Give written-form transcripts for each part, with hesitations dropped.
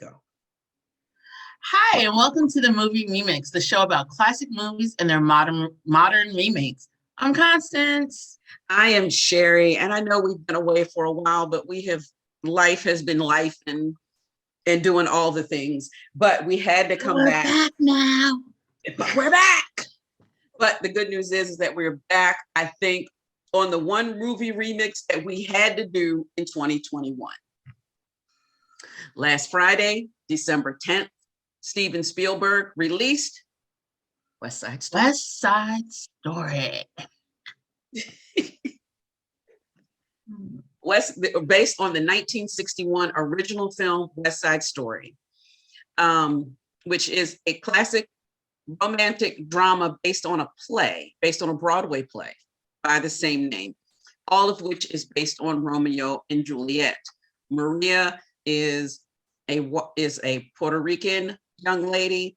Go. Hi, and welcome to the movie Remakes, the show about classic movies and their modern remakes. I'm Constance. I am Sherry, and I know we've been away for a while, but life has been life and doing all the things. But we had to come We're back. back now. But we're back. But the good news is that we're back, I think, on the one movie remix that we had to do in 2021. Last Friday, December 10th, Steven Spielberg released West Side Story. West Side Story. Based on the 1961 original film West Side Story, which is a classic romantic drama based on a Broadway play by the same name, all of which is based on Romeo and Juliet. Maria is a Puerto Rican young lady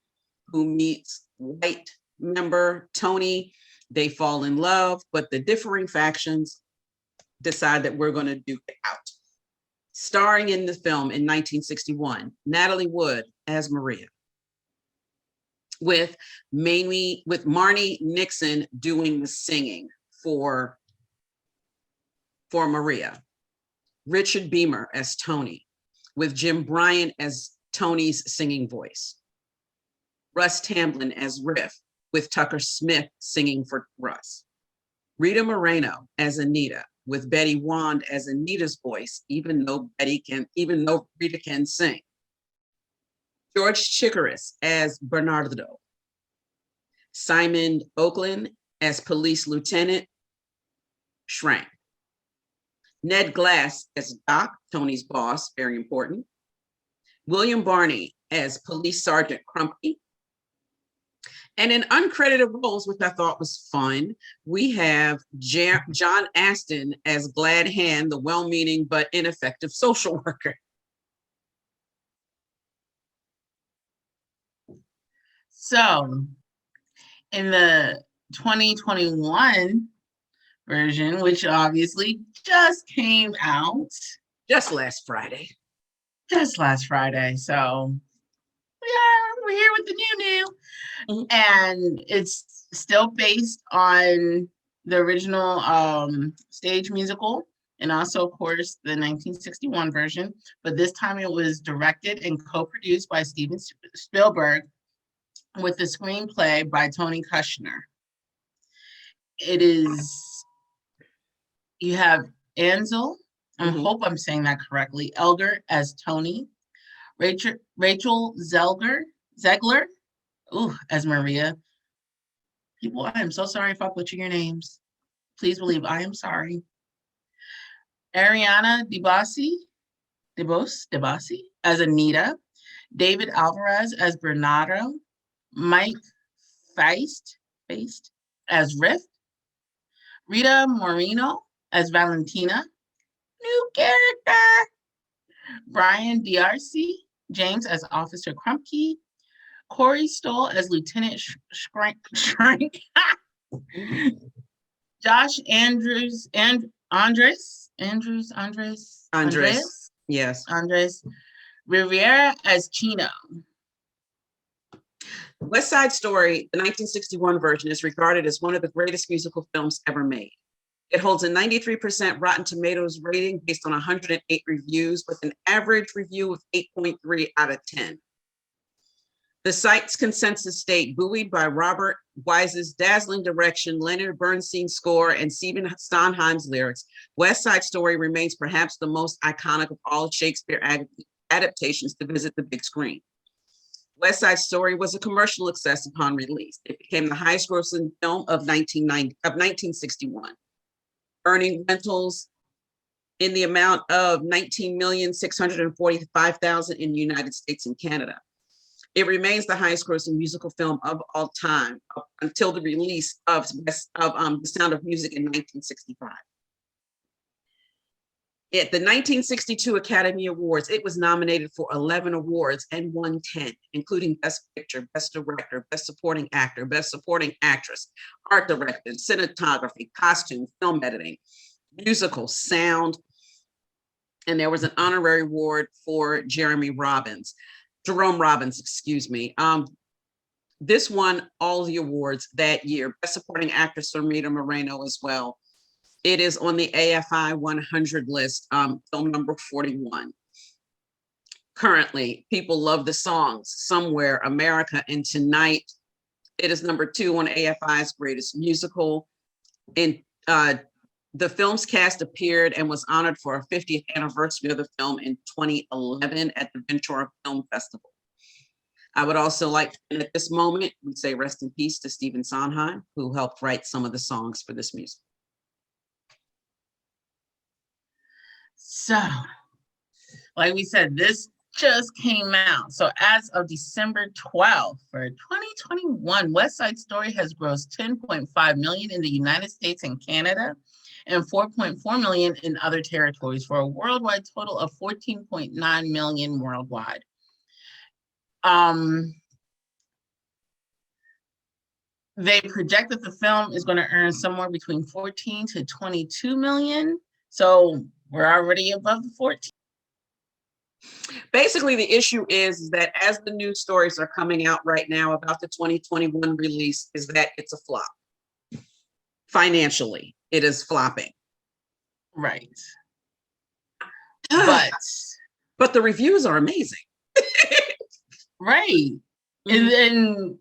who meets white member Tony. They fall in love, but the differing factions decide that we're going to duke it out. Starring in the film in 1961, Natalie Wood as Maria, with Marnie Nixon doing the singing for Maria. Richard Beamer as Tony, with Jim Bryant as Tony's singing voice. Russ Tamblyn as Riff, with Tucker Smith singing for Russ. Rita Moreno as Anita, with Betty Wand as Anita's voice, even though Rita can sing. George Chikaris as Bernardo. Simon Oakland as Police Lieutenant Schrank. Ned Glass as Doc, Tony's boss, very important. William Barney as Police Sergeant Crumpy. And in uncredited roles, which I thought was fun, we have John Astin as Glad Hand, the well-meaning but ineffective social worker. So, in the 2021 version, which obviously just came out just last Friday. So, we're here with the new. Mm-hmm. And it's still based on the original stage musical, and also, of course, the 1961 version. But this time it was directed and co-produced by Steven Spielberg with the screenplay by Tony Kushner. You have Ansel, I hope I'm saying that correctly, Elgar as Tony, Rachel Zegler, as Maria. People, I am so sorry if I butcher your names. Please believe I am sorry. Ariana DeBose as Anita. David Alvarez as Bernardo. Mike Feist as Riff. Rita Moreno as Valentina. New character. Brian D'Arcy James as Officer Crumpkey. Corey Stoll as Lieutenant Schrank. Josh Andres. Yes. Andres Rivera as Chino. West Side Story, the 1961 version, is regarded as one of the greatest musical films ever made. It holds a 93% Rotten Tomatoes rating based on 108 reviews, with an average review of 8.3 out of 10. The site's consensus state, buoyed by Robert Wise's dazzling direction, Leonard Bernstein's score, and Stephen Sondheim's lyrics, West Side Story remains perhaps the most iconic of all Shakespeare adaptations to visit the big screen. West Side Story was a commercial success upon release. It became the highest grossing film of 1961, earning rentals in the amount of $19,645,000 in the United States and Canada. It remains the highest grossing musical film of all time until the release of The Sound of Music in 1965. At the 1962 Academy Awards, it was nominated for 11 awards and won 10, including Best Picture, Best Director, Best Supporting Actor, Best Supporting Actress, Art Director, Cinematography, Costume, Film Editing, Musical, Sound, and there was an honorary award for Jerome Robbins, excuse me. This won all the awards that year. Best Supporting Actress for Rita Moreno as well. It is on the AFI 100 list, film number 41. Currently, people love the songs Somewhere, America, and Tonight. It is number 2 on AFI's Greatest Musical. And the film's cast appeared and was honored for a 50th anniversary of the film in 2011 at the Ventura Film Festival. I would also like, and at this moment, we say rest in peace to Stephen Sondheim, who helped write some of the songs for this music. So, like we said, this just came out. So as of December 12th for 2021, West Side Story has grossed $10.5 million in the United States and Canada and $4.4 million in other territories for a worldwide total of $14.9 million worldwide. They project that the film is going to earn somewhere between 14 to 22 million. So we're already above the 14. Basically, the issue is that as the news stories are coming out right now about the 2021 release, is that it's a flop. Financially, it is flopping. Right. But the reviews are amazing. Right. And then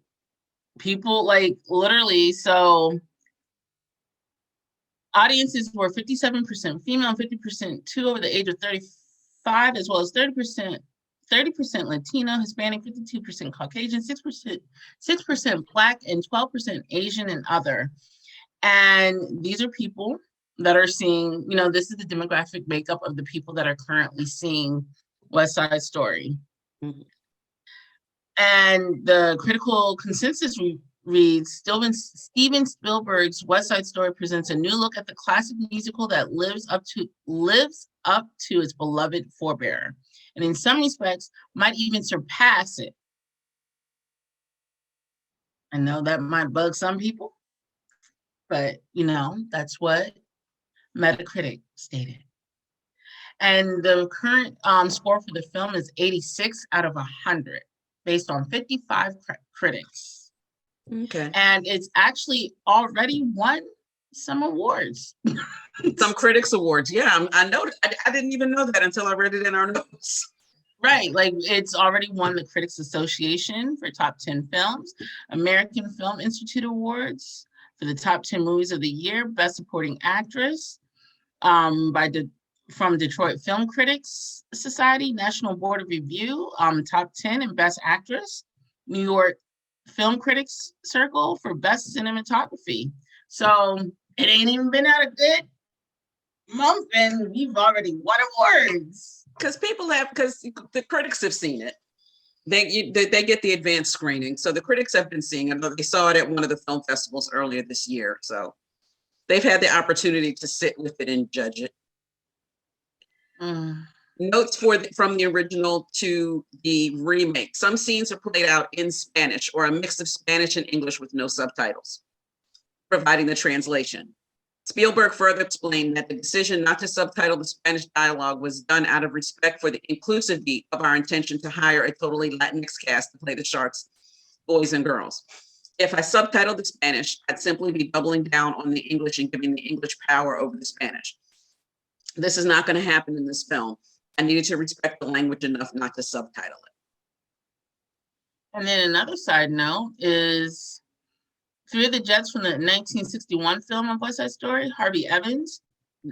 people like literally, so audiences were 57% female, 50% two over the age of 35, as well as 30% Latino, Hispanic, 52% Caucasian, 6% Black, and 12% Asian and other. And these are people that are seeing, this is the demographic makeup of the people that are currently seeing West Side Story. Mm-hmm. And the critical consensus reads, Steven Spielberg's West Side Story presents a new look at the classic musical that lives up to its beloved forebearer, and in some respects might even surpass it. I know that might bug some people, but that's what Metacritic stated. And the current score for the film is 86 out of 100. Based on 55 critics. Okay. And it's actually already won some awards. Some critics awards. Yeah, I know. I didn't even know that until I read it in our notes. Right. Like it's already won the Critics Association for top 10 films, American Film Institute Awards for the top 10 movies of the year, Best Supporting Actress from Detroit Film Critics Society, National Board of Review, top 10 and Best Actress, New York Film Critics Circle for Best Cinematography. So it ain't even been out a good month and we've already won awards. Because the critics have seen it. They get the advanced screening. So the critics have been seeing it. They saw it at one of the film festivals earlier this year. So they've had the opportunity to sit with it and judge it. Notes from the original to the remake. Some scenes are played out in Spanish or a mix of Spanish and English with no subtitles, providing the translation. Spielberg further explained that the decision not to subtitle the Spanish dialogue was done out of respect for the inclusivity of our intention to hire a totally Latinx cast to play the Sharks, boys and girls. If I subtitled the Spanish, I'd simply be doubling down on the English and giving the English power over the Spanish. This is not going to happen in this film. I needed to respect the language enough not to subtitle it. And then another side note is 3 of the Jets from the 1961 film of West Side Story, Harvey Evans,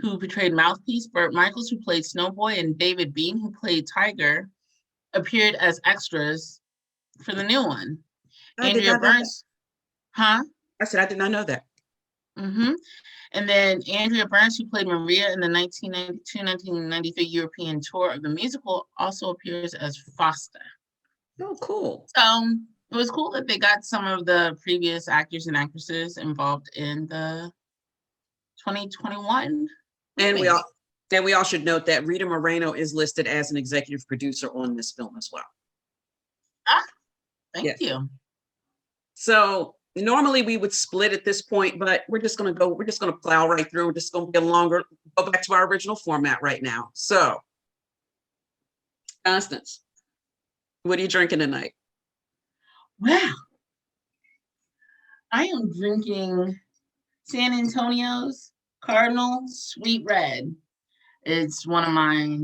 who portrayed Mouthpiece, Burt Michaels, who played Snowboy, and David Bean, who played Tiger, appeared as extras for the new one. Andrea Burns. Huh? I said I did not know that. Mm-hmm. And then Andrea Burns, who played Maria in the 1992-1993 European tour of the musical, also appears as Foster. Oh, cool. So it was cool that they got some of the previous actors and actresses involved in the 2021. And we all should note that Rita Moreno is listed as an executive producer on this film as well. Thank you. So normally we would split at this point, but we're just going to plow right through. We're just going to go back to our original format right now. So Constance, what are you drinking tonight? Well, I am drinking San Antonio's Cardinal Sweet Red. It's one of my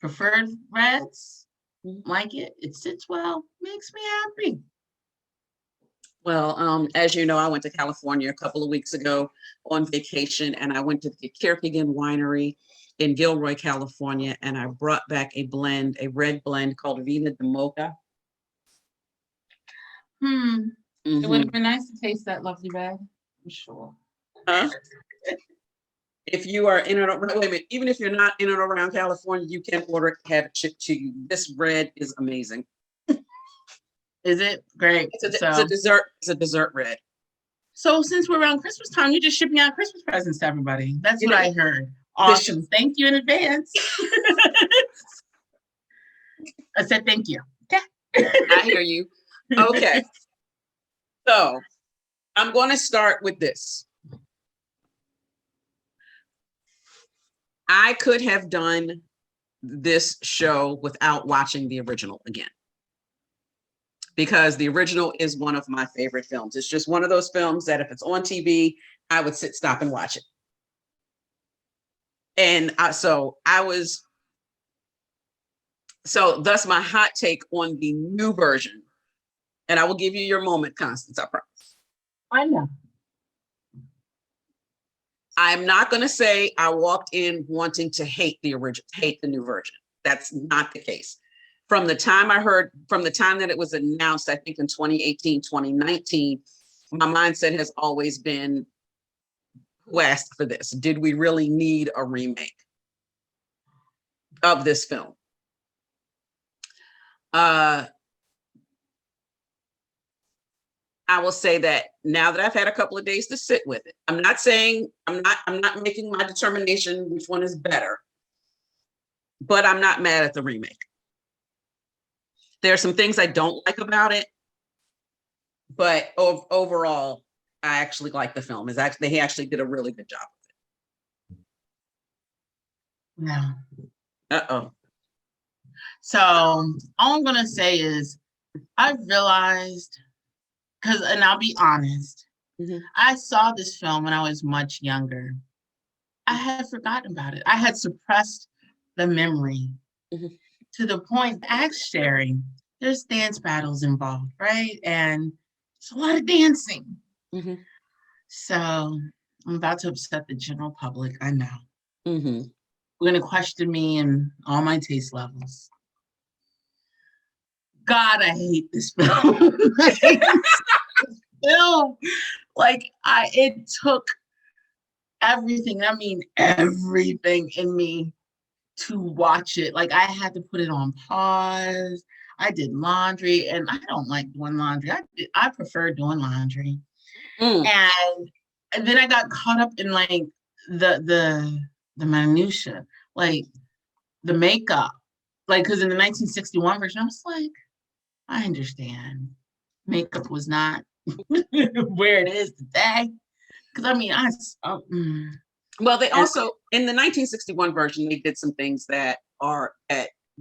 preferred reds. Like it. It sits well, makes me happy. Well, as you know, I went to California a couple of weeks ago on vacation, and I went to the Kierkegaard Winery in Gilroy, California, and I brought back a blend, a red blend called Vina de Mocha. It would have been nice to taste that lovely red, I'm sure. If you are in and around, wait a minute, even if you're not in and around California, you can order it, have it shipped to you. This red is amazing. Is it? Great. It's a dessert. It's a dessert red. So since we're around Christmas time, you're just shipping out Christmas presents to everybody. That's what I heard. Awesome. Thank you in advance. I said thank you. I hear you. Okay. So I'm going to start with this. I could have done this show without watching the original again, because the original is one of my favorite films. It's just one of those films that if it's on TV, I would stop and watch it. And so thus my hot take on the new version. And I will give you your moment, Constance, I promise. I know. I'm not going to say I walked in wanting to hate the new version. That's not the case. From the time that it was announced, I think in 2018, 2019, my mindset has always been, who asked for this? Did we really need a remake of this film? I will say that now that I've had a couple of days to sit with it, I'm not making my determination which one is better, but I'm not mad at the remake. There are some things I don't like about it, but overall, I actually like the film. He actually did a really good job with it. Yeah. Uh-oh. So all I'm gonna say is I've realized, and I'll be honest, I saw this film when I was much younger. I had forgotten about it. I had suppressed the memory to the point axe sharing. There's dance battles involved, right? And it's a lot of dancing. So I'm about to upset the general public. I know. We're going to question me and all my taste levels. God, I hate this film. It took everything. I mean, everything in me to watch it. Like, I had to put it on pause. I did laundry, and I don't like doing laundry. I prefer doing laundry. And then I got caught up in like the minutia, like the makeup. Like, because in the 1961 version, I was like, I understand. Makeup was not where it is today. Because I mean, well, they also in the 1961 version, they did some things that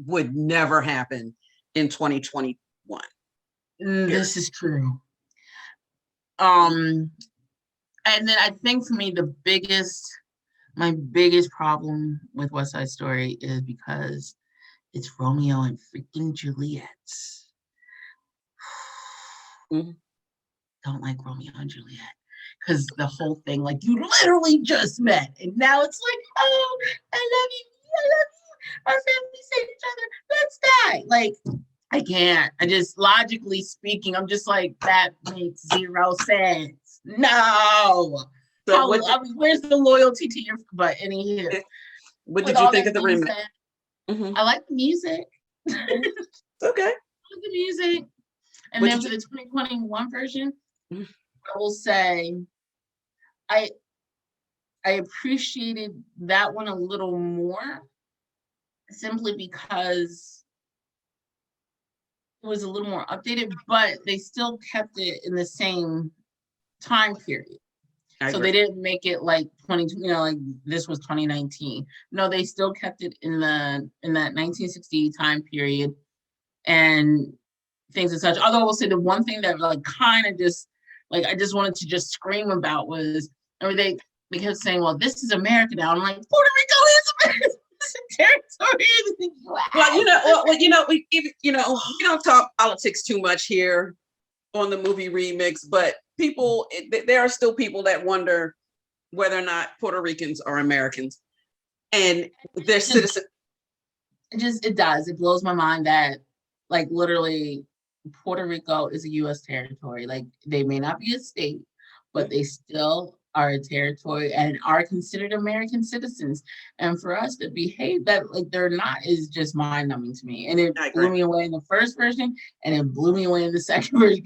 would never happen in 2021. This is true. And then I think for me, my biggest problem with West Side Story is because it's Romeo and freaking Juliet. Don't like Romeo and Juliet. Because the whole thing, like, you literally just met, and now it's like, oh, I love you, our families hate each other, let's die. Like, I can't. I just, logically speaking, I'm just like, that makes zero sense. No. So where's the loyalty to your butt in here? What did you think of the remake? I like the music. Okay. I like the music. And then for the 2021 version, I will say I appreciated that one a little more, simply because it was a little more updated, but they still kept it in the same time period. I So agree. they didn't make it like 20, like this was 2019. No, they still kept it in that 1960 time period and things and such. Although I will say the one thing that like kind of just like I just wanted to just scream about was, I mean, they kept saying, "Well, this is America now." I'm like, Puerto Rico is America. It's a territory in the US. We don't talk politics too much here on the movie Remix, but there are still people that wonder whether or not Puerto Ricans are Americans, and they're citizens. It does. It blows my mind that like literally Puerto Rico is a US territory. Like they may not be a state, but they still are a territory and are considered American citizens. And for us to behave that like they're not is just mind numbing to me. And it I blew agree. me away in the first version and it blew me away in the second version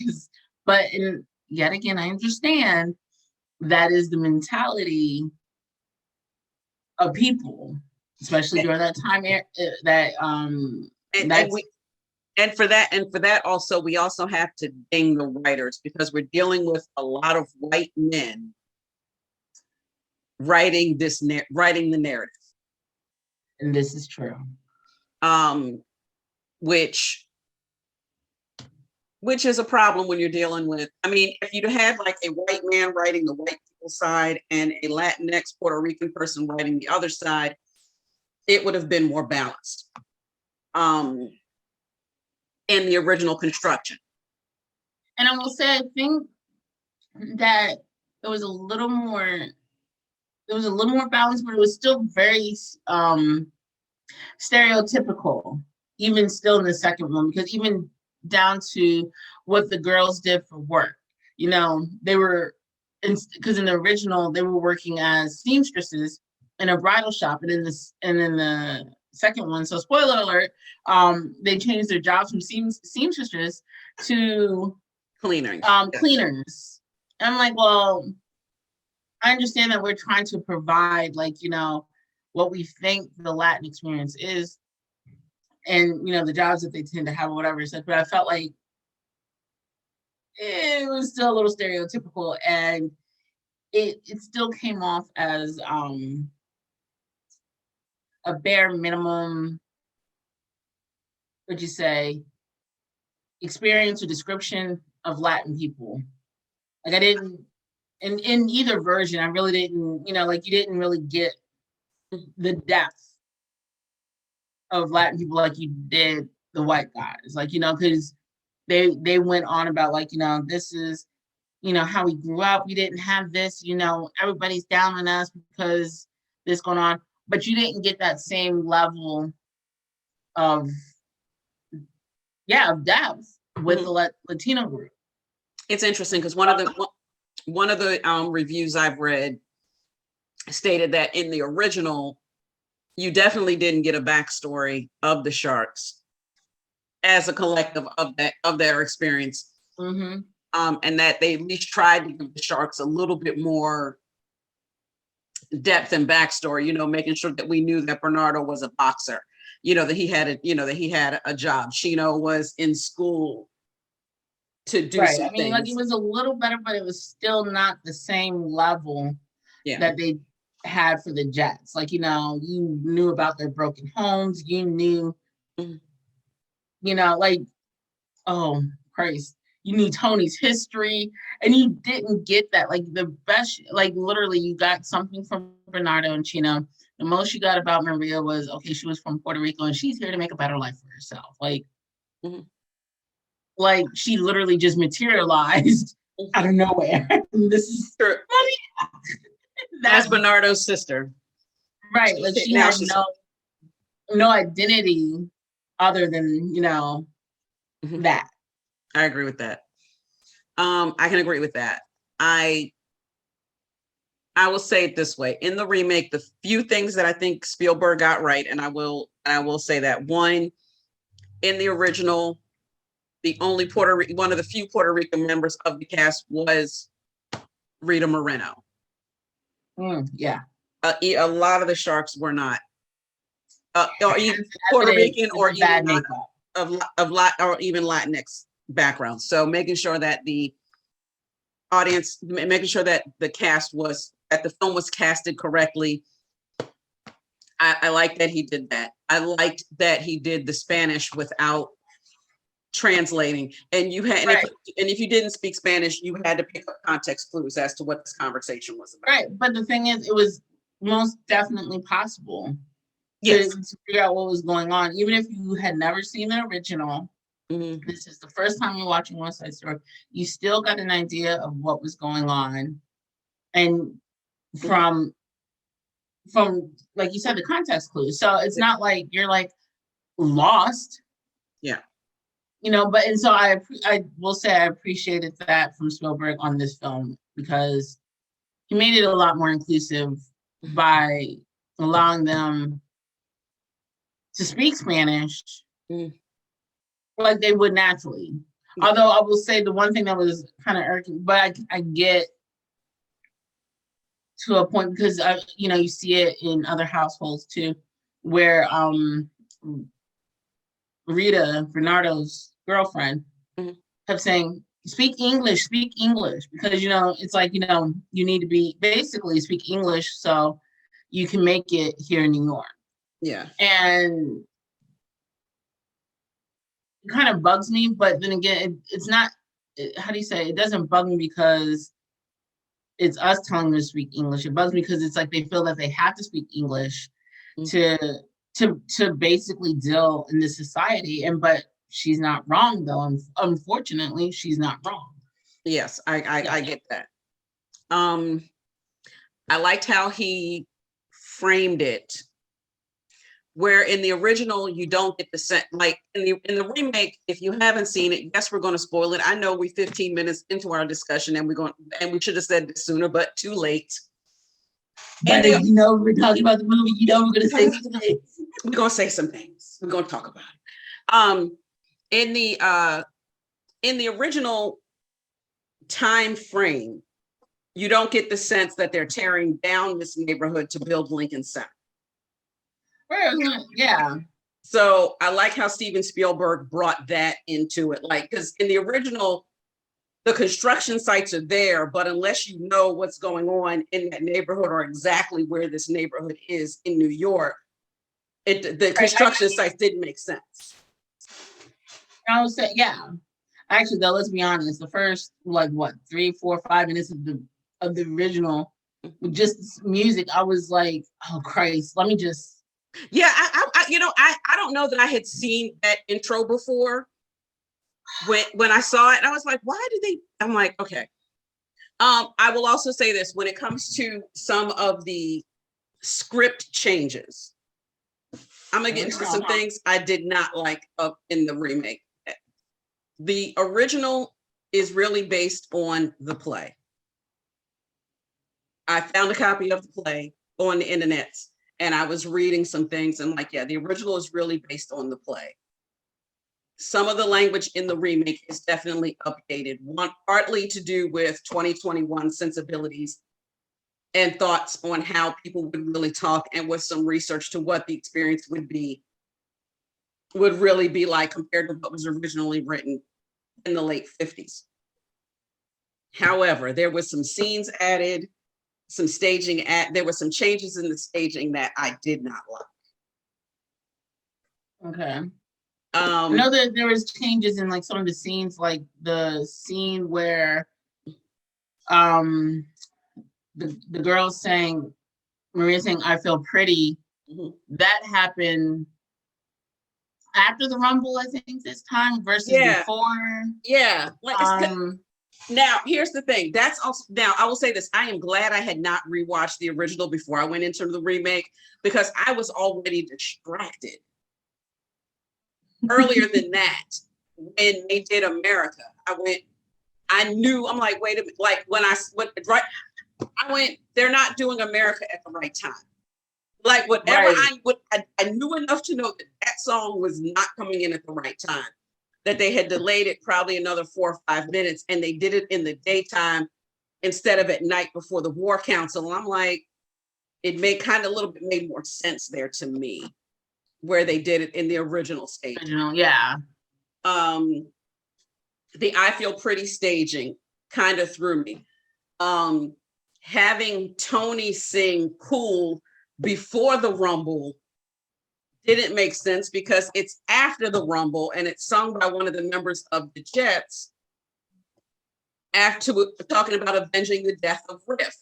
yet again, I understand that is the mentality of people, especially during that time that And that's for that also, we also have to ding the writers, because we're dealing with a lot of white men writing the narrative, and this is true. Which is a problem when you're dealing with, I mean, if you'd had like a white man writing the white people side and a Latinx Puerto Rican person writing the other side, it would have been more balanced in the original construction. And I will say, I think that it was a little more balanced, but it was still very stereotypical, even still in the second one, because even down to what the girls did for work, they were, because in the original they were working as seamstresses in a bridal shop, and in the second one, so spoiler alert, they changed their jobs from seamstresses to Cleaners. Cleaners. And I'm like, well, I understand that we're trying to provide, like, what we think the Latin experience is, and the jobs that they tend to have or whatever. But I felt like it was still a little stereotypical, and it still came off as a bare minimum, would you say, experience or description of Latin people. Like I didn't, in either version, I really didn't, like you didn't really get the depth of Latin people like you did the white guys. Like, because they went on about like, this is, how we grew up. We didn't have this, everybody's down on us because this going on. But you didn't get that same level of depth with the Latino group. It's interesting because one of the reviews I've read stated that in the original, you definitely didn't get a backstory of the Sharks as a collective of their experience, and that they at least tried to give the Sharks a little bit more depth and backstory. Making sure that we knew that Bernardo was a boxer. That he had a job. Chino was in school to do some things. Like it was a little better, but it was still not the same level that they had for the Jets. Like, you knew about their broken homes. You knew, like, oh, Christ. You knew Tony's history, and you didn't get that. Like the best, like literally you got something from Bernardo and Chino. The most you got about Maria was, okay, she was from Puerto Rico and she's here to make a better life for herself. Like, like she literally just materialized out of nowhere. This is true. That's Bernardo's sister. Right. Like she had no identity other than, that. I agree with that. I can agree with that. I will say it this way. In the remake, the few things that I think Spielberg got right, and I will say that, one, in the original, the only one of the few Puerto Rican members of the cast was Rita Moreno. Yeah. A lot of the Sharks were not, or even Puerto Rican, or even or even Latinx background. So making sure that the audience, making sure that the film was casted correctly. I like that he did that. I liked that he did the Spanish without translating, and Right. if you didn't speak Spanish, you had to pick up context clues as to what this conversation was about. Right, but the thing is, it was most definitely possible Yes. to figure out what was going on, even if you had never seen the original. Mhm. This is the first time you're watching West Side Story. You still got an idea of what was going on, and from like you said, the context clues. So it's not like you're like lost. Yeah. You know, but and so I will say I appreciated that from Spielberg on this film, because he made it a lot more inclusive by allowing them to speak Spanish like they would naturally. Although I will say the one thing that was kind of irking, but I get to a point, because you see it in other households too, where Rita, Bernardo's girlfriend, kept saying, speak English, because it's like, you need to be basically speak English so you can make it here in New York. Yeah. And it kind of bugs me, but then again, it's not, how do you say, it doesn't bug me because it's us telling them to speak English. It bugs me because it's like they feel that they have to speak English to basically deal in this society. But she's not wrong, though. Unfortunately, she's not wrong. Yes, I get that. I liked how he framed it, where in the original you don't get the set, like in the remake, if you haven't seen it, yes, we're going to spoil it. I know we're 15 minutes into our discussion and we should have said this sooner, but too late. But we're talking about the movie, we're going to say some things. We're going to say some things. We're going to talk about it. In the original time frame, you don't get the sense that they're tearing down this neighborhood to build Lincoln Center. Yeah. So I like how Steven Spielberg brought that into it. Like, because in the original, the construction sites are there, but unless you know what's going on in that neighborhood or exactly where this neighborhood is in New York, the construction sites didn't make sense. I would say, yeah. Actually, though, let's be honest. The first 3, 4, 5 minutes of the original, with just music, I was like, oh Christ, let me just. Yeah, I don't know that I had seen that intro before. When I saw it, I was like, why did they? I'm like, okay. I will also say this: when it comes to some of the script changes, I'm gonna get into some things I did not like in the remake. The original is really based on the play. I found a copy of the play on the internet, and I was reading some things, and the original is really based on the play. Some of the language in the remake is definitely updated, partly to do with 2021 sensibilities and thoughts on how people would really talk, and with some research to what the experience would really be like compared to what was originally written in the late 50s. However, there was some scenes added, some staging there were some changes in the staging that I did not like. Okay. I know that there was changes in some of the scenes, like the scene where the girl saying, Maria saying, I feel pretty. That happened after the Rumble, I think, this time versus before. Yeah. Now, here's the thing. That's also, now I will say this. I am glad I had not rewatched the original before I went into the remake, because I was already distracted earlier than that. When they did America, I'm like, wait a minute. Like I went, they're not doing America at the right time. Like whatever, I knew enough to know that song was not coming in at the right time, that they had delayed it probably another 4 or 5 minutes, and they did it in the daytime instead of at night before the War Council. And I'm like, it made kind of a little bit made more sense there to me, where they did it in the original stage. Yeah. The I Feel Pretty staging kind of threw me. Having Tony sing Cool before the Rumble didn't make sense because it's after the Rumble and it's sung by one of the members of the Jets after talking about avenging the death of Riff.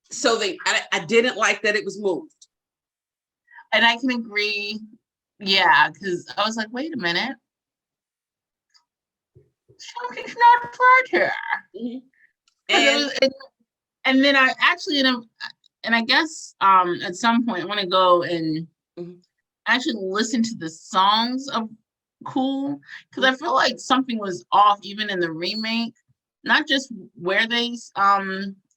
So I didn't like that it was moved. And I can agree. Yeah, because I was like, wait a minute. Something's not right here. Mm-hmm. And then I actually, and I guess at some point I want to go and actually listen to the songs of Cool, because I feel like something was off even in the remake, not just where they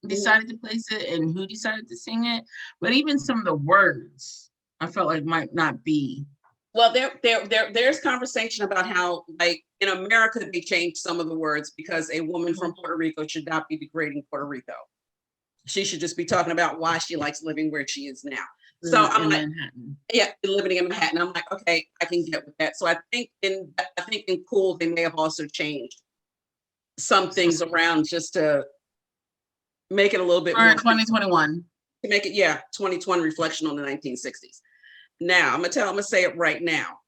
decided to place it and who decided to sing it, but even some of the words I felt like might not be. Well, there's conversation about how, like, in America, they changed some of the words because a woman from Puerto Rico should not be degrading Puerto Rico. She should just be talking about why she likes living where she is now. So I'm like, Manhattan. Yeah, living in Manhattan. I'm like, okay, I can get with that. So I think in Cool, they may have also changed some things around just to make it a little bit more 2021. To make it, 2020 reflection on the 1960s. Now I'm gonna say it right now.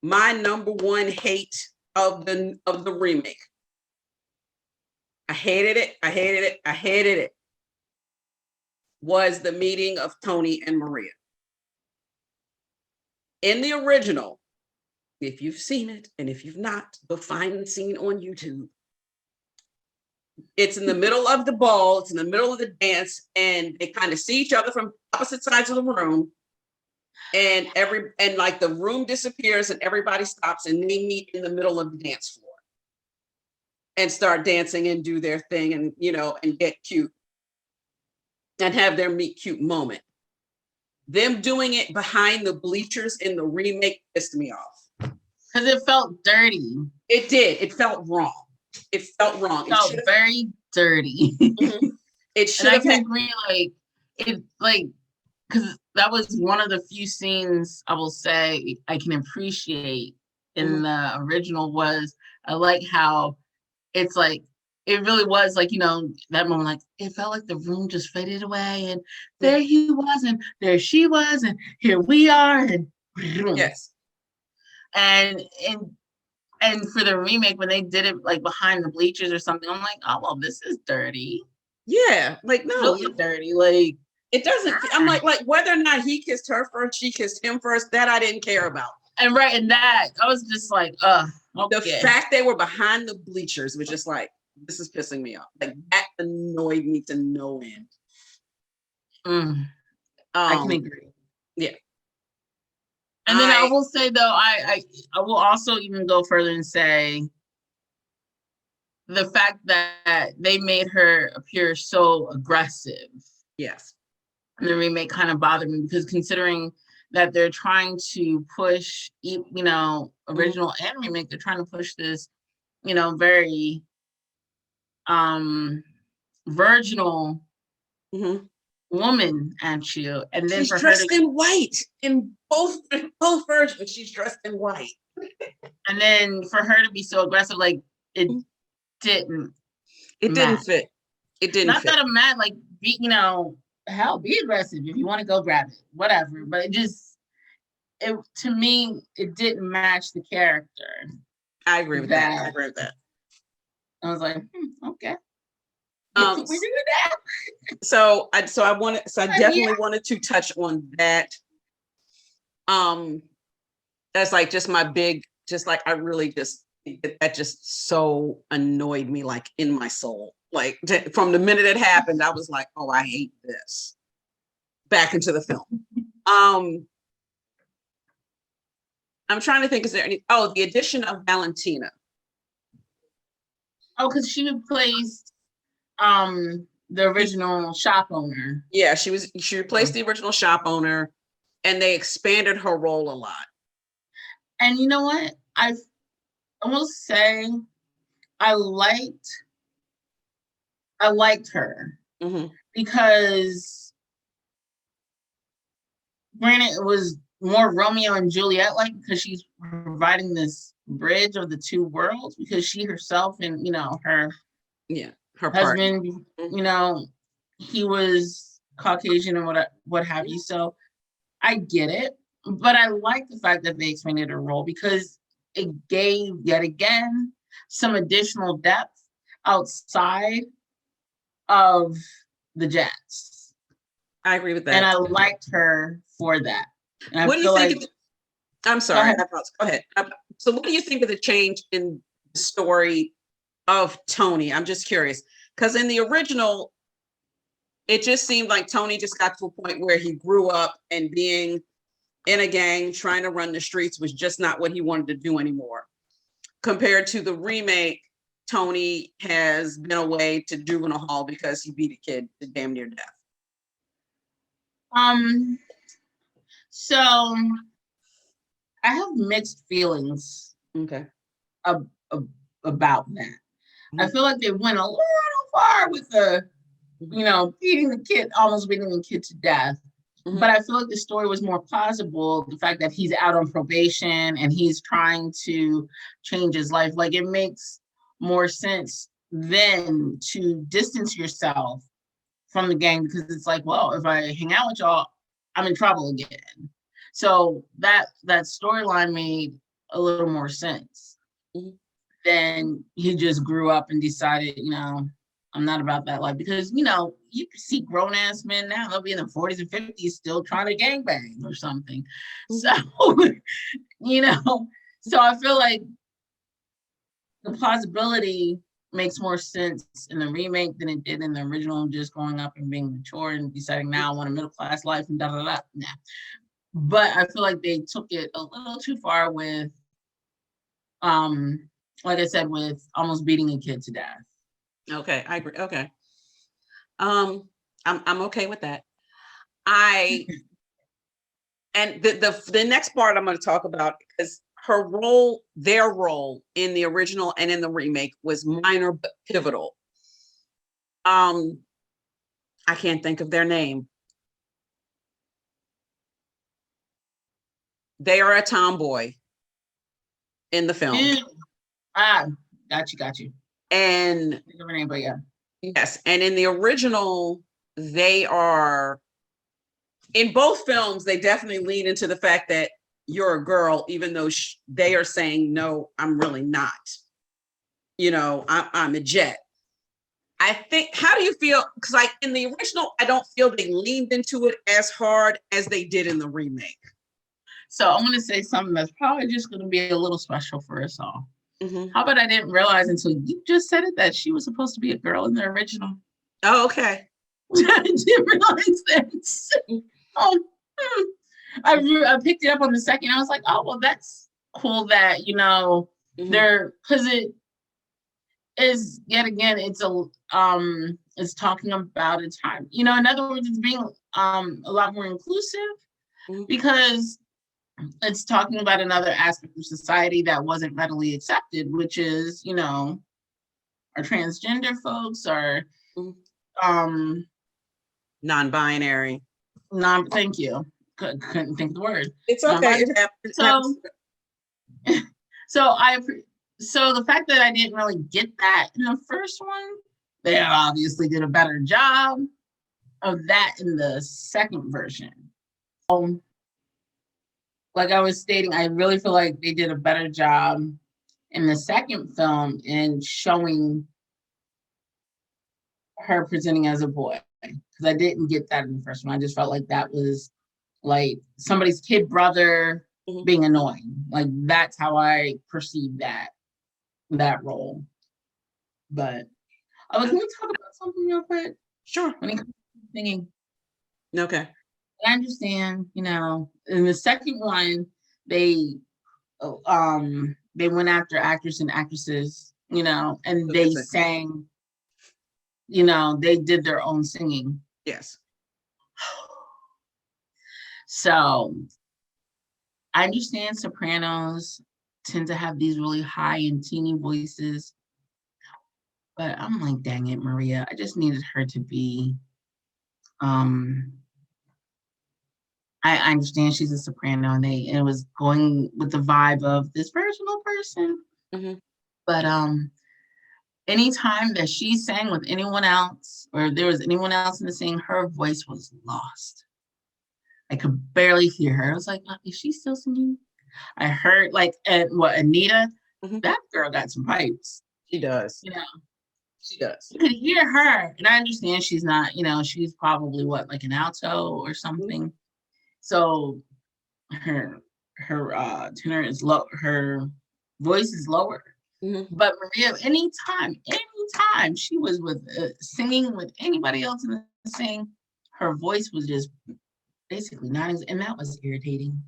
My number one hate of the remake. I hated it. Was the meeting of Tony and Maria. In the original, if you've seen it, and if you've not, go find the scene on YouTube. It's in the middle of the ball, it's in the middle of the dance, and they kind of see each other from opposite sides of the room. And like the room disappears and everybody stops and they meet in the middle of the dance floor and start dancing and do their thing and, and get cute and have their meet cute moment. Them doing it behind the bleachers in the remake pissed me off. Because it felt dirty. It did. It felt wrong. It felt very dirty. Mm-hmm. It should have been because that was one of the few scenes I will say I can appreciate in the original was I like how it's like it really was like, that moment, like it felt like the room just faded away and there he was and there she was and here we are and yes. And for the remake when they did it like behind the bleachers or something, I'm like, oh well, this is dirty. Yeah, like no, really dirty. Like it doesn't. I'm like whether or not he kissed her first, she kissed him first. That I didn't care about. And that I was just like, okay. The fact they were behind the bleachers was just like, this is pissing me off. Like that annoyed me to no end. I can agree. Yeah. And then I will say though, I will also even go further and say the fact that they made her appear so aggressive. Yes. And the remake kind of bothered me because considering that they're trying to push, original and remake, they're trying to push this, very virginal woman at you. And then she's dressed in white in both versions. She's dressed in white. And then for her to be so aggressive, like it didn't. It didn't fit. It didn't. Not that I'm mad. Like be aggressive if you want to go grab it, whatever. But to me, it didn't match the character. I agree with that. I was like, okay. So I definitely wanted to touch on that. That's like just my big, just like I really just that just so annoyed me, like in my soul. Like from the minute it happened, I was like, oh, I hate this. Back into the film. I'm trying to think, is there any, the addition of Valentina. Oh, because she replaced the original shop owner. Yeah, she replaced the original shop owner and they expanded her role a lot. And you know what? I will say I liked her because granted it was more Romeo and Juliet like because she's providing this bridge of the two worlds because she herself and her Yeah, her part. husband, you know, he was Caucasian and what have you. So I get it, but I like the fact that they expanded her role because it gave yet again some additional depth outside of the Jets. I agree with And that. I liked her for that. And I What do you feel think? like I'm sorry. ahead. Go ahead. So, what do you think of the change in the story of Tony? I'm just curious because in the original, it just seemed like Tony just got to a point where he grew up and being in a gang, trying to run the streets was just not what he wanted to do anymore. Compared to the remake, Tony has been away to juvenile hall because he beat a kid to damn near death. So I have mixed feelings Okay. About that. I feel like they went a little far with the, almost beating the kid to death. Mm-hmm. But I feel like the story was more plausible. The fact that he's out on probation and he's trying to change his life, like it makes more sense then to distance yourself from the gang because it's like, well, if I hang out with y'all, I'm in trouble again. So that storyline made a little more sense. Mm-hmm. Then he just grew up and decided, I'm not about that life because, you see grown ass men now, they'll be in the 40s and 50s still trying to gangbang or something. So, so I feel like the plausibility makes more sense in the remake than it did in the original, just growing up and being mature and deciding now I want a middle class life and da da da. Nah. But I feel like they took it a little too far with, like I said, with almost beating a kid to death. Okay, I agree. Okay. I'm okay with that. And the next part I'm going to talk about is their role in the original and in the remake was minor but pivotal. I can't think of their name. They are a tomboy in the film. Got you. And but yeah. Yes, and in the original, they are in both films. They definitely lean into the fact that you're a girl, even though they are saying, "No, I'm really not." I'm a Jet. I think. How do you feel? Because like in the original, I don't feel they leaned into it as hard as they did in the remake. So I'm going to say something that's probably just going to be a little special for us all. Mm-hmm. How about I didn't realize until you just said it that she was supposed to be a girl in the original? Oh, okay. I didn't realize that. I picked it up on the second. I was like, oh, well, that's cool that, mm-hmm. They're, because it is, yet again, it's talking about a time. In other words, it's being a lot more inclusive mm-hmm. because it's talking about another aspect of society that wasn't readily accepted, which is, our transgender folks are non-binary. Thank you. Couldn't think of the word. It's okay. It happens. So the fact that I didn't really get that in the first one, they obviously did a better job of that in the second version. Like I was stating, I really feel like they did a better job in the second film in showing her presenting as a boy. Because I didn't get that in the first one. I just felt like that was like somebody's kid brother mm-hmm. being annoying. Like that's how I perceived that role. But can we talk about something real quick? Sure. When it comes to singing. Okay. I understand, in the second one, they went after actors and actresses, and they sang, they did their own singing. Yes. So I understand sopranos tend to have these really high and teeny voices, but I'm like, dang it, Maria, I just needed her to be, I understand she's a soprano and it was going with the vibe of this personal person. Mm-hmm. But anytime that she sang with anyone else, or if there was anyone else in the scene, her voice was lost. I could barely hear her. I was like, is she still singing? I heard like Anita, Mhm. that girl got some pipes. She does. You know, She does. you could hear her. And I understand she's not, she's probably like an alto or Mhm. something. So her tenor is low, her voice is lower. Mhm. But Maria, anytime she was with singing with anybody else in the sing, her voice was just basically not, and that was irritating.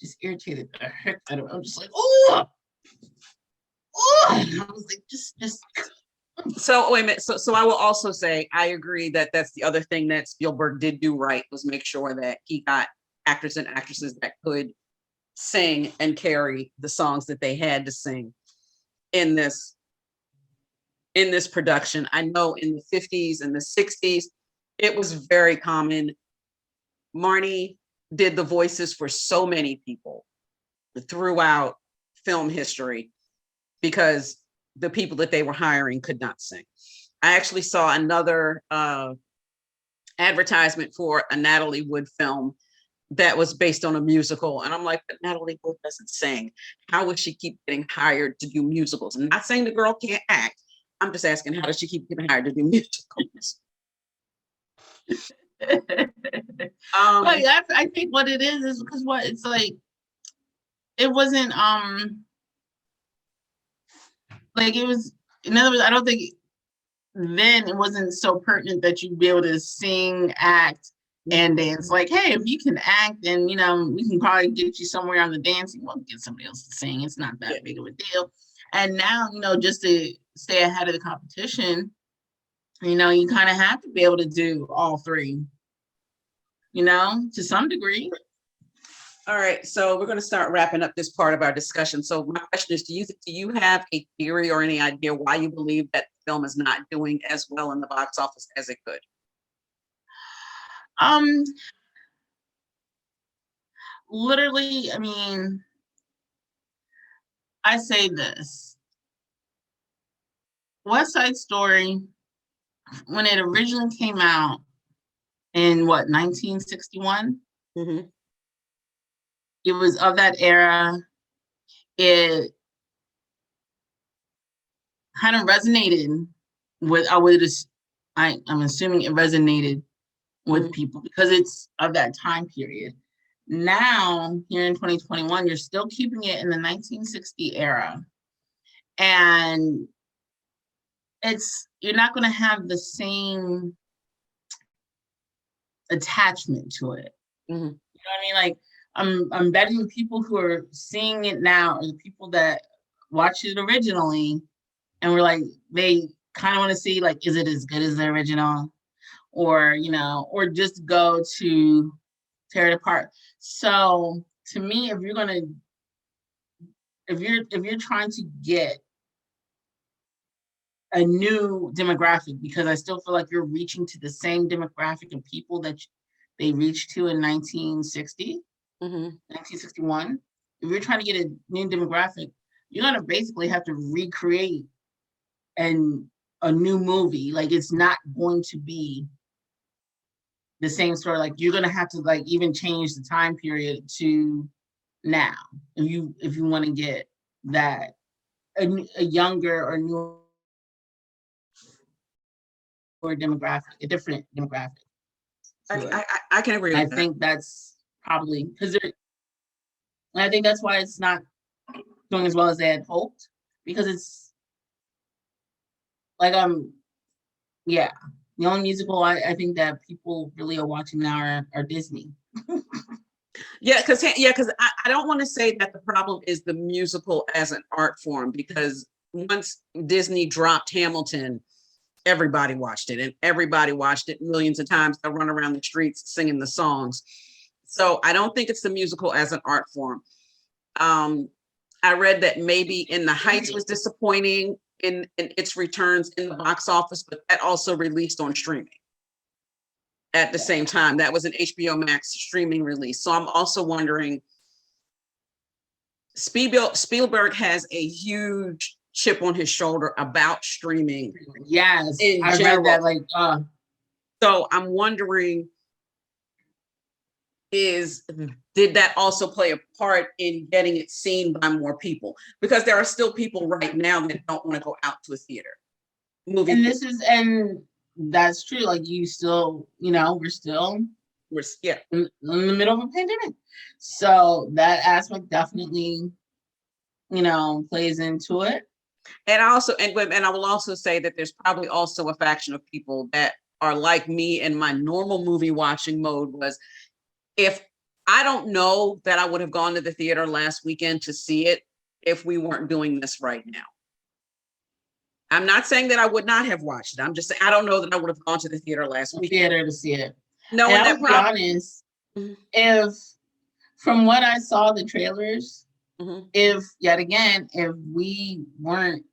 Just irritated the heck out of it. I'm just like, oh, I was like, just. So wait a minute. So I will also say I agree that that's the other thing that Spielberg did do right, was make sure that he got actors and actresses that could sing and carry the songs that they had to sing in this production. I know in the 50s and the 60s, it was very common. Marnie did the voices for so many people throughout film history because the people that they were hiring could not sing. I actually saw another advertisement for a Natalie Wood film that was based on a musical. And I'm like, but Natalie Wood doesn't sing. How would she keep getting hired to do musicals? I'm not saying the girl can't act. I'm just asking, how does she keep getting hired to do musicals? But I think what it is because what it's like, it wasn't like it was. In other words, I don't think then it wasn't so pertinent that you'd be able to sing, act, and dance. Like, hey, if you can act, then we can probably get you somewhere on the dancing. We'll get somebody else to sing. It's not that big of a deal. And now, just to stay ahead of the competition, you kind of have to be able to do all three, to some degree. All right, so we're going to start wrapping up this part of our discussion. So my question is, do you have a theory or any idea why you believe that the film is not doing as well in the box office as it could? Literally, I mean, I say this. West Side Story, when it originally came out in 1961? Mm-hmm. It was of that era. It kind of resonated with, I'm assuming it resonated with people because it's of that time period. Now, here in 2021, you're still keeping it in the 1960 era. And you're not going to have the same attachment to it. Mm-hmm. You know what I mean? Like, I'm betting the people who are seeing it now are the people that watched it originally and were like, they kind of want to see, like, is it as good as the original? Or, or just go to tear it apart. So to me, if you're trying to get a new demographic, because I still feel like you're reaching to the same demographic of people that they reached to in 1960, 1961. If you're trying to get a new demographic, you're going to basically have to recreate a new movie. Like, it's not going to be the same story. Like, you're going to have to like even change the time period to now if you want to get that a younger or newer demographic, a different demographic. I can agree with that. I think that's probably because I think that's why it's not doing as well as they had hoped, because it's like yeah, the only musical I think that people really are watching now are Disney. Yeah, because I don't want to say that the problem is the musical as an art form, because once Disney dropped Hamilton, everybody watched it, and everybody watched it millions of times. They'll run around the streets singing the songs. So I don't think it's the musical as an art form. I read that maybe In the Heights was disappointing in its returns in the box office, but that also released on streaming at the same time. That was an HBO Max streaming release. So I'm also wondering, Spielberg has a huge chip on his shoulder about streaming. Yes, in I general. read that. Like, So I'm wondering, did that also play a part in getting it seen by more people? Because there are still people right now that don't want to go out to a theater. And that's true. Like, you still, we're still Yeah. in the middle of a pandemic, so that aspect definitely, plays into it. And I will also say that there's probably also a faction of people that are like me, and my normal movie watching mode was, if I don't know that I would have gone to the theater last weekend to see it if we weren't doing this right now. I'm not saying that I would not have watched it. I'm just saying I don't know that I would have gone to the theater last weekend. Theater to see it. No, and I'll be honest, if from what I saw the trailers, if yet again, if we weren't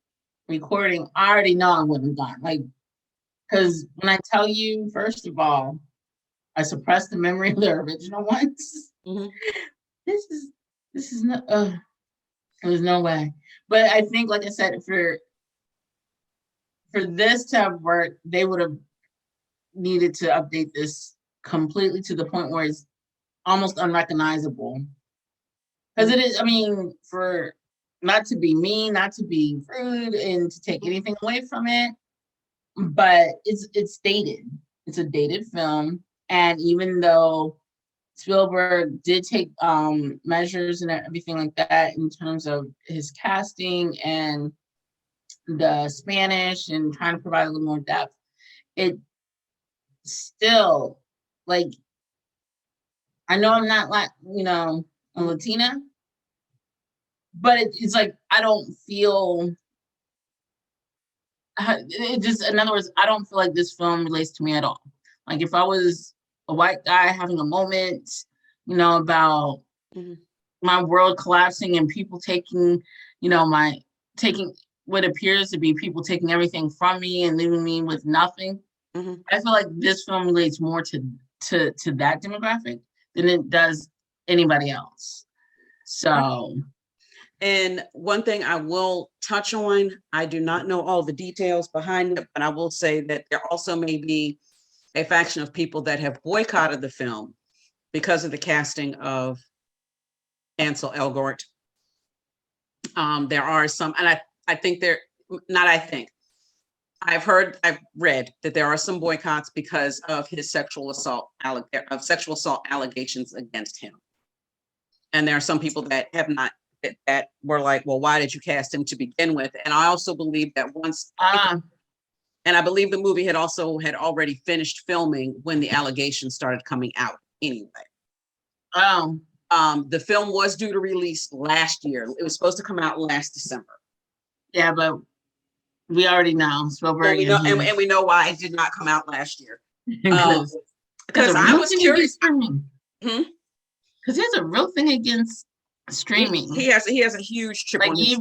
recording, I already know I wouldn't have gone. Like, because when I tell you, first of all, I suppressed the memory of the original ones. This is not. There's no way. But I think, like I said, for this to have worked, they would have needed to update this completely to the point where it's almost unrecognizable. Because it is, I mean, for not to be mean, not to be rude, and to take anything away from it, but it's dated. It's a dated film, and even though Spielberg did take measures and everything like that in terms of his casting and the Spanish and trying to provide a little more depth, it still, like, I know I'm not like, a Latina, but it's like, I don't feel, it just, in other words, I don't feel like this film relates to me at all. Like, if I was a white guy having a moment, about my world collapsing and people taking, taking what appears to be people taking everything from me and leaving me with nothing. I feel like this film relates more to that demographic than it does anybody else. So, and one thing I will touch on, I do not know all the details behind it, but I will say that there also may be a faction of people that have boycotted the film because of the casting of Ansel Elgort. There are some, and I think I've read that there are some boycotts because of his sexual assault allegations against him. And there are some people that have not, that were like, well, why did you cast him to begin with? And I also believe that and I believe the movie had already finished filming when the allegations started coming out anyway. The film was due to release last year. It was supposed to come out last December. Yeah, but we already know Spielberg, and we know why it did not come out last year. Because I was curious. Because he has a real thing against streaming. He has a huge chip on his.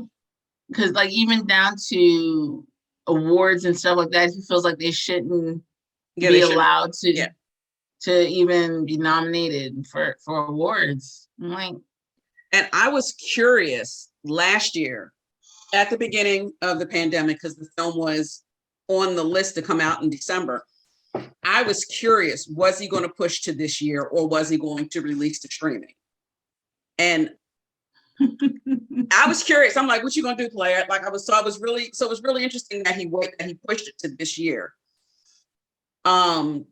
Because even down to awards and stuff like that, he feels like they shouldn't be allowed to even be nominated for awards. And I was curious last year at the beginning of the pandemic, because the film was on the list to come out in December. I was curious, was he going to push to this year, or was he going to release to streaming? And I was curious. I'm like, what you gonna do, player? Like, it was really interesting that he pushed it to this year. I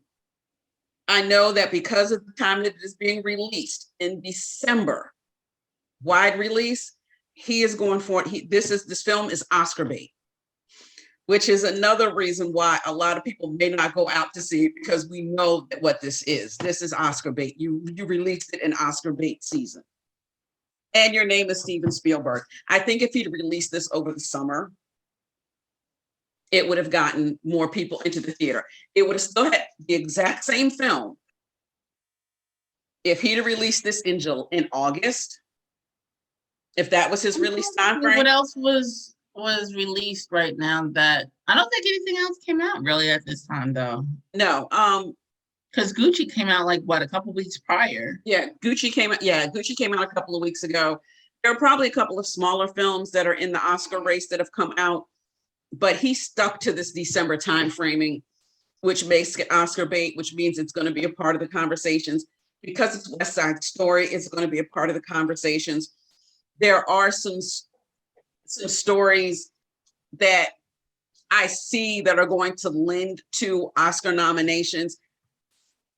know that because of the time that it is being released in December, wide release, he is going for it. This film is Oscar bait, which is another reason why a lot of people may not go out to see it, because we know that what this is. This is Oscar bait. You released it in Oscar bait season. And your name is Steven Spielberg. I think if he'd released this over the summer, it would have gotten more people into the theater. It would have still had the exact same film. If he'd have released this in August, if that was his release time frame. What else was released right now that I don't think anything else came out really at this time though? No. Because Gucci came out like a couple weeks prior. Yeah, Gucci came out a couple of weeks ago. there are probably a couple of smaller films that are in the Oscar race that have come out, but he stuck to this December time framing, which makes it Oscar bait, which means it's going to be a part of the conversations. Because it's West Side Story, it's going to be a part of the conversations. There are some stories that I see that are going to lend to Oscar nominations.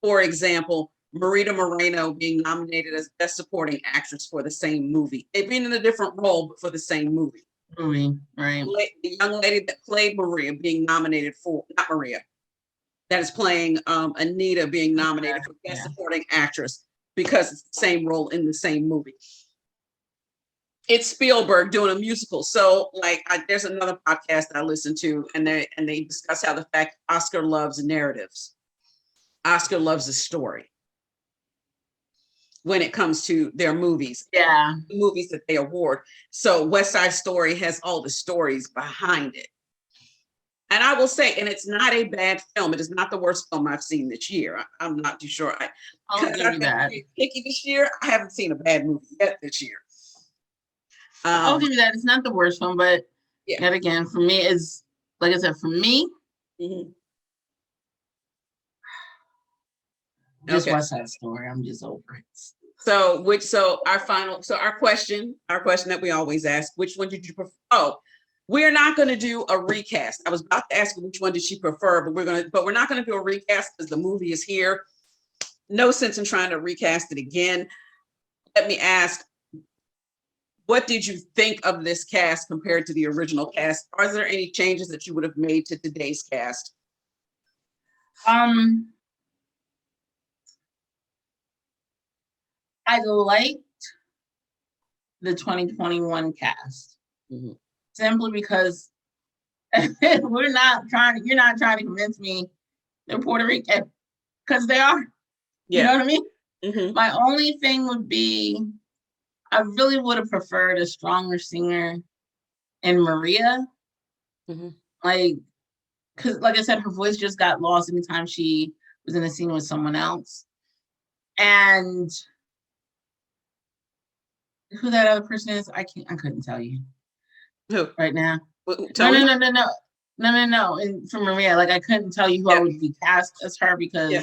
For example, Marita Moreno being nominated as Best Supporting Actress for the same movie. They've been in a different role, but for the same movie. Right. The young lady that played Maria being nominated for, not Maria, that is playing Anita being nominated for Best Supporting Actress because it's the same role in the same movie. It's Spielberg doing a musical. So like there's another podcast I listen to and they discuss how the fact Oscar loves narratives. Oscar loves a story when it comes to their movies. Yeah. The movies that they award. So West Side Story has all the stories behind it. And I will say, and it's not a bad film. It is not the worst film I've seen this year. I'm not too sure. I'll give you that. Picky this year, I haven't seen a bad movie yet this year. I'll give you that. It's not the worst one, but yet again, for me, is like I said, for me, this West Side Story, I'm just over it. So our question that we always ask, which one did you prefer? Oh, we're not going to do a recast. I was about to ask which one did she prefer, but we're not going to do a recast because the movie is here. No sense in trying to recast it again. Let me ask, what did you think of this cast compared to the original cast? Are there any changes that you would have made to today's cast? I liked the 2021 cast simply because you're not trying to convince me they're Puerto Rican because they are. You know what I mean? My only thing would be, I really would have preferred a stronger singer in Maria. Like, because like I said, her voice just got lost anytime she was in a scene with someone else. And who that other person is, I couldn't tell you. Who? Right now. No. No. And for Maria, like I couldn't tell you who I would be cast as her because I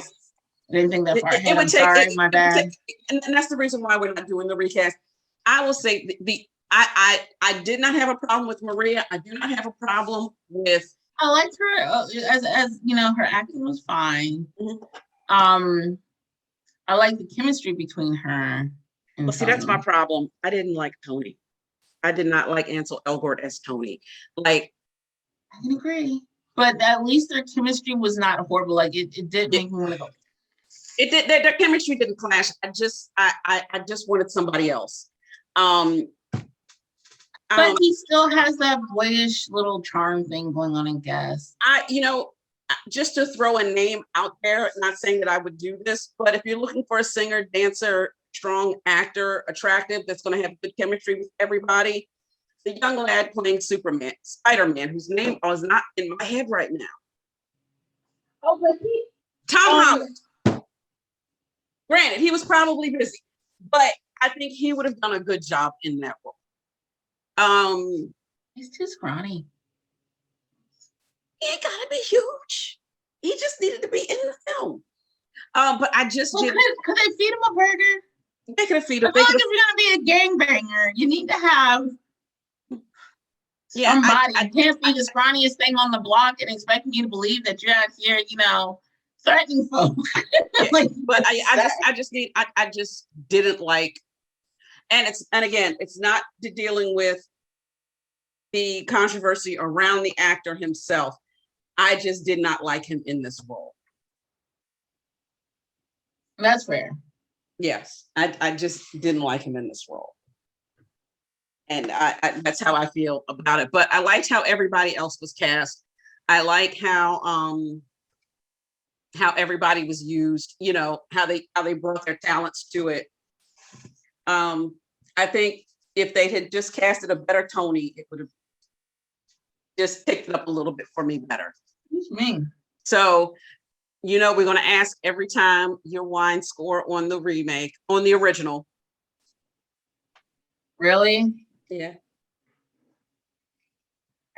didn't think that far ahead. I'm sorry, my bad. And that's the reason why we're not doing the recast. I will say I did not have a problem with Maria. I do not have a problem with. I liked her as you know, her acting was fine. I like the chemistry between her. Well, see, that's my problem. I didn't like Tony. I did not like Ansel Elgort as Tony. Like, I can agree, but at least their chemistry was not horrible. Like it did make me want to go. It did. Their chemistry didn't clash. I just wanted somebody else. But he still has that boyish little charm thing going on in Gas. Just to throw a name out there, not saying that I would do this, but if you're looking for a singer, dancer, strong actor, attractive, that's going to have good chemistry with everybody, the young lad playing Spider-Man, whose name is not in my head right now. Oh, but Tom Holland. Granted, he was probably busy, but I think he would have done a good job in that role. He's too scrawny. He ain't gotta be huge. He just needed to be in the film. But I just did. Could they feed him a burger? They could have feed him. I feel like if you're gonna be a gangbanger, you need to have somebody. You can't be the scrawniest thing on the block and expect me to believe that you're out here, threatening folks. But I just didn't like, and again, it's not dealing with the controversy around the actor himself. I just did not like him in this role. That's fair. Yes, I just didn't like him in this role. And I that's how I feel about it. But I liked how everybody else was cast. I like how everybody was used, how they brought their talents to it. I think if they had just casted a better Tony, it would have just picked it up a little bit for me better. Excuse me. So, we're going to ask every time your wine score on the remake, on the original. Really? Yeah.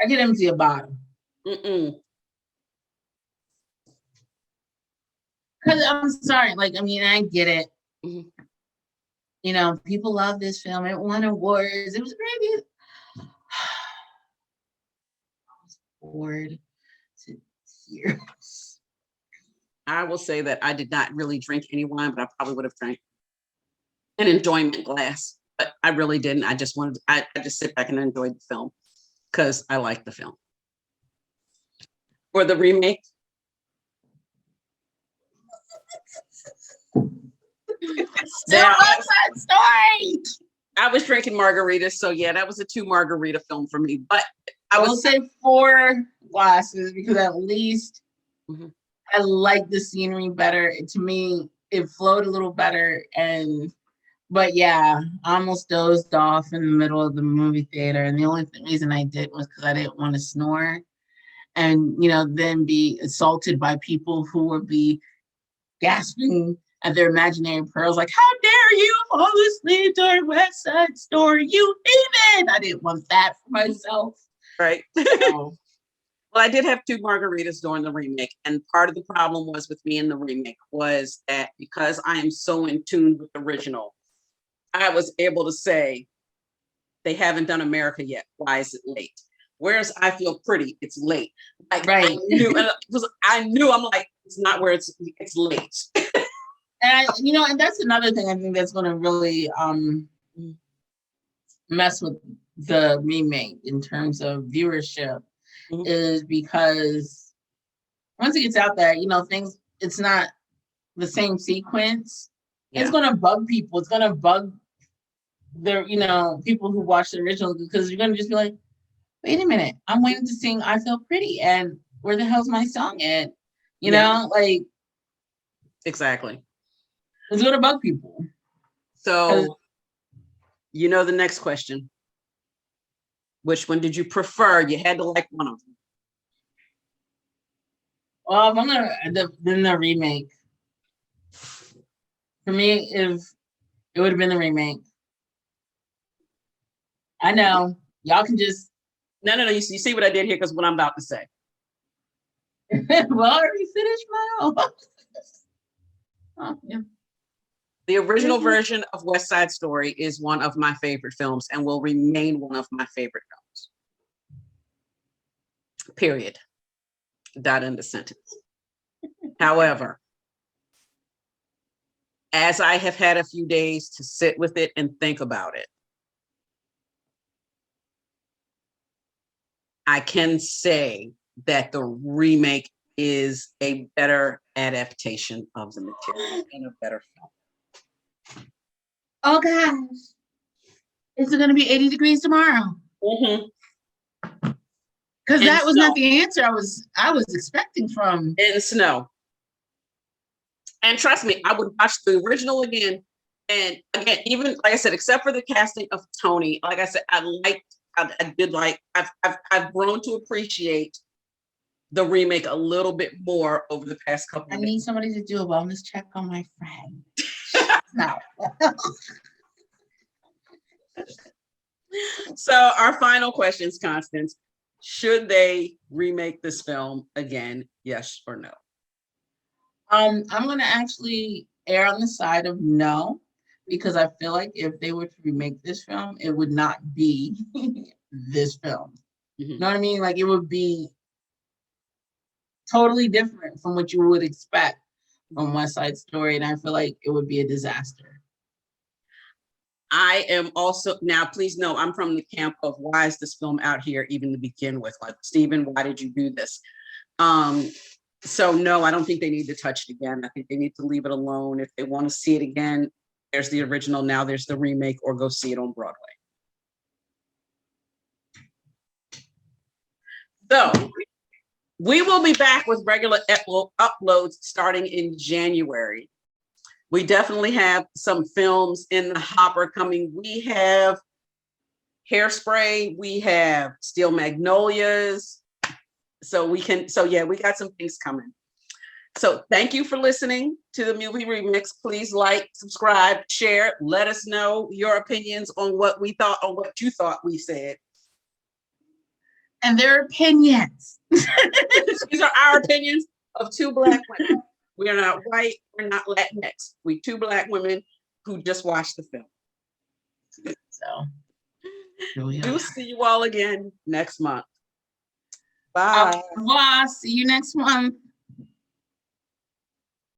I get empty a bottle. Mm-mm. Because I'm sorry, like, I mean, I get it. Mhm. You know, people love this film. It won awards. It was great. I was bored to tears. I will say that I did not really drink any wine, but I probably would have drank an enjoyment glass. But I really didn't. I just wanted, I just sit back and enjoyed the film because I like the film. For the remake, Still now West Side Story. I was drinking margaritas, so yeah, that was a 2 margarita film for me. But I I will was, say 4 glasses because at least Mhm. I like the scenery better. To me, it flowed a little better. But yeah, I almost dozed off in the middle of the movie theater. And the only reason I did was because I didn't want to snore and, then be assaulted by people who would be gasping at their imaginary pearls, like, how dare you fall asleep during West Side Story, you heathen! I didn't want that for myself. right. So, Well, I did have 2 margaritas during the remake, and part of the problem was with me in the remake was that because I am so in tune with the original, I was able to say, they haven't done America yet. Why is it late? Whereas I feel pretty, it's late. Like right. I knew I'm like, it's not where it's late. And that's another thing I think that's going to really mess with the remake in terms of viewership Mhm. is because once it gets out there, it's not the same sequence. Yeah. It's going to bug people. It's going to bug people who watch the original because you're going to just be like, wait a minute, I'm waiting to sing I Feel Pretty and where the hell's my song at? Like Exactly. it's going to bug people. So, the next question. Which one did you prefer? You had to like one of them. Well, if I'm gonna then the remake. For me, if it would have been the remake. I know y'all can just No. You see what I did here because what I'm about to say. well, already finished my own. Oh, yeah. The original version of West Side Story is one of my favorite films and will remain one of my favorite films. Period. Dot in the sentence. However, as I have had a few days to sit with it and think about it, I can say that the remake is a better adaptation of the material and a better film. Oh gosh, is it going to be 80 degrees tomorrow? Mm-hmm. Because that was not the answer I was expecting from. And snow. And trust me, I would watch the original again. And again, even like I said, except for the casting of Tony, like I said, I've grown to appreciate the remake a little bit more over the past couple of days. I need somebody to do a wellness check on my friend. No. So our final questions, Constance. Should they remake this film again? Yes or no? I'm gonna actually err on the side of no, because I feel like if they were to remake this film, it would not be this film. Mm-hmm. You know what I mean? Like it would be totally different from what you would expect from West Side Story, and I feel like it would be a disaster. I am also, now please know, I'm from the camp of why is this film out here even to begin with? Like, Stephen, why did you do this? So no, I don't think they need to touch it again. I think they need to leave it alone. If they want to see it again, there's the original, now there's the remake, or go see it on Broadway. So we will be back with regular uploads starting in January. We definitely have some films in the hopper coming. We have Hairspray, we have Steel Magnolias. So yeah, we got some things coming. So thank you for listening to the movie remix. Please like, subscribe, share. Let us know your opinions on what we thought or what you thought we said. And their opinions. These are our opinions of two Black women. We are not white. We're not Latinx. We two Black women who just watched the film. So we'll see you all again next month. Bye. Au revoir. See you next month.